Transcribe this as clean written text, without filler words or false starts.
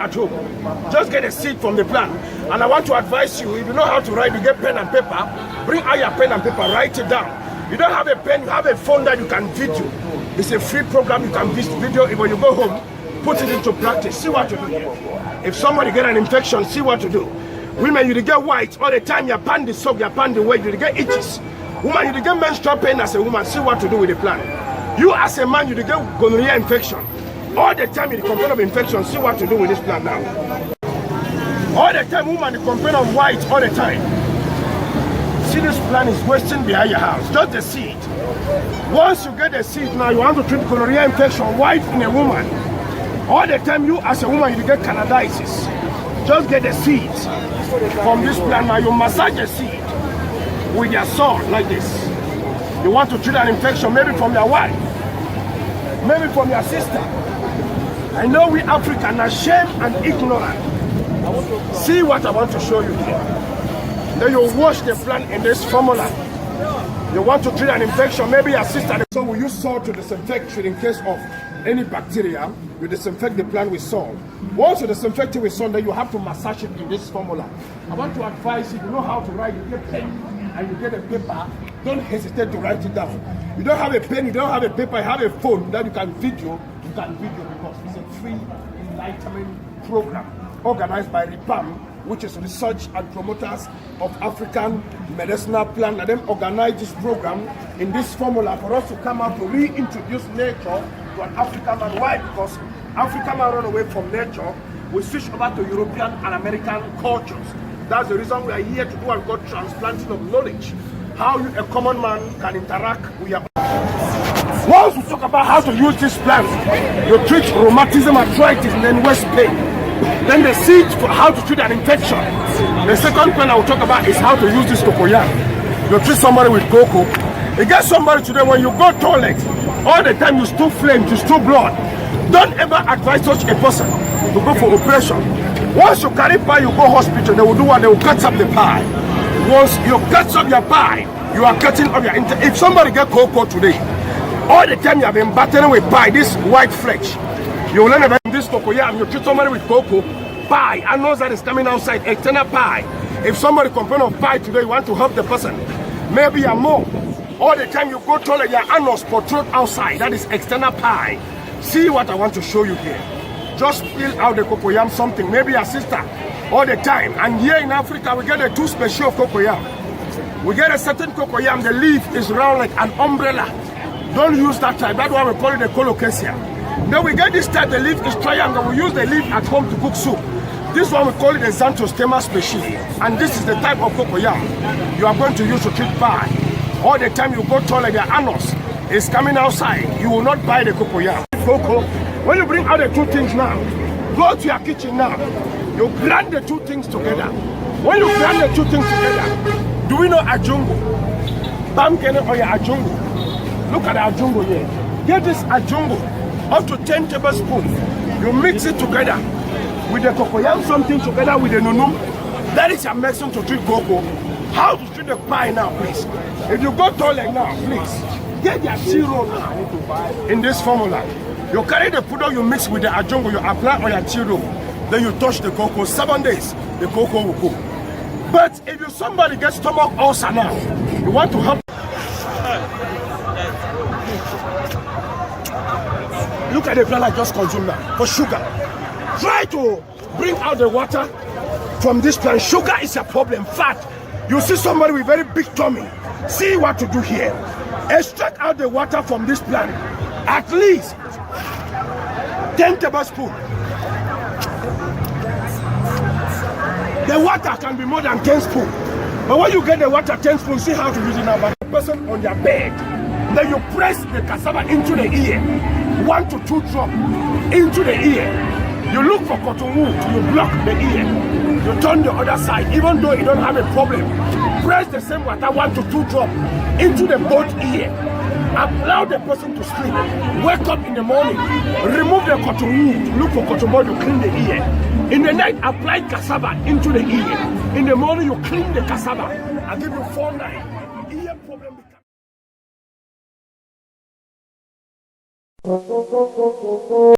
at home. Just get a seed from the plan. And I want to advise you, if you know how to write, you get pen and paper, bring out your pen and paper, write it down. You don't have a pen, you have a phone that you can video. It's a free program, you can video it when you go home, put it into practice, see what to do here. If somebody get an infection, see what to do. Women, you get white all the time, your pan the soak, your pan the weight, you get itches. Woman, you get menstrual pain as a woman, see what to do with the plan. You as a man, you get gonorrhea infection. All the time you complain of infection, see what to do with this plan now. All the time, woman, you complain of white all the time. See, this plan is wasting behind your house, just the seed. Once you get the seed now, you want to treat gonorrhea infection, white in a woman. All the time, you as a woman, you get candidiasis. Just get the seeds from this plan now. You massage the seed with your sword like this. You want to treat an infection, maybe from your wife, maybe from your sister. I know we Africans are shame and ignorant. See what I want to show you here. Then you wash the plant in this formula. You want to treat an infection, maybe your sister. So we use salt to disinfect it in case of any bacteria. You disinfect the plant with salt. Once you disinfect it with salt, then you have to massage it in this formula. I want to advise you, you know how to write, you get pen and you get a paper, don't hesitate to write it down. You don't have a pen, you don't have a paper, you have a phone that you can video because it's a free enlightenment program organized by Repamp, which is research and promoters of African medicinal plant, and them organize this program in this formula for us to come out to reintroduce nature to an African man. Why? Because African man run away from nature, we switch over to European and American cultures. That's the reason we are here to do what we call transplanting of knowledge. How you, a common man, can interact with your. Once we talk about how to use this plant, you treat rheumatism, arthritis, and then waist pain. Then the seed for how to treat an infection. The second point I will talk about is how to use this cocoyam. You treat somebody with cocoa. You get somebody today, when you go toilet, all the time you still flame, you still blood. Don't ever advise such a person to go for operation. Once you carry pie, you go hospital, they will do what? They will cut up the pie. Once you cut up your pie, you are cutting up your intestine. If somebody get cocoa today, all the time you have been battling with pie, this white flesh, you will learn about this cocoyam. You treat somebody with cocoa, pie, and knows that is coming outside, external pie. If somebody complain of pie today, you want to help the person, maybe you're more. All the time you go toilet, your anus protrude outside, that is external pie. See what I want to show you here. Just peel out the cocoyam something, maybe your sister, all the time. And here in Africa, we get a two species of cocoyam. We get a certain cocoyam, the leaf is round like an umbrella. Don't use that type, that's why we call it the colocasia. Then we get this type, the leaf is triangle. We use the leaf at home to cook soup. This one we call it the xanthostema species. And this is the type of cocoyam you are going to use to treat pie. All the time you go toilet, your anus is coming outside. You will not buy the cocoyam. Cocoa. When you bring out the two things now, go to your kitchen now. You blend the two things together. When you blend the two things together, do we know ajungo? Bamkene or your ajungo? Look at the ajungo here. Get this ajungo up to 10 tablespoons. You mix it together with the cocoyam, something together with the nunum. That is your medicine to treat cocoa. How to treat the pie now, please? If you go toilet now, please get your zero now in this formula. You carry the powder you mix with the ajungo, you apply on your chiro, then you touch the cocoa. 7 days, the cocoa will go. But if somebody gets stomach ulcer now, you want to help. Look at the plant I just consumed now for sugar. Try to bring out the water from this plant. Sugar is a problem. Fat. You see somebody with very big tummy. See what to do here. Extract out the water from this plant. At least 10 tablespoons. The water can be more than 10 spoons. But when you get the water 10 spoons, see how to use it now. But the person on your bed, then you press the cassava into the ear. 1 to 2 drops into the ear. You look for cotton wool, you block the ear. You turn the other side, even though you don't have a problem. Press the same water 1 to 2 drops into the both ear. Allow the person to sleep. Wake up in the morning, remove the cotton wool, look for cotton ball to clean the ear. In the night, apply cassava into the ear. In the morning, you clean the cassava. I give you 4 nights. Ear problem becomes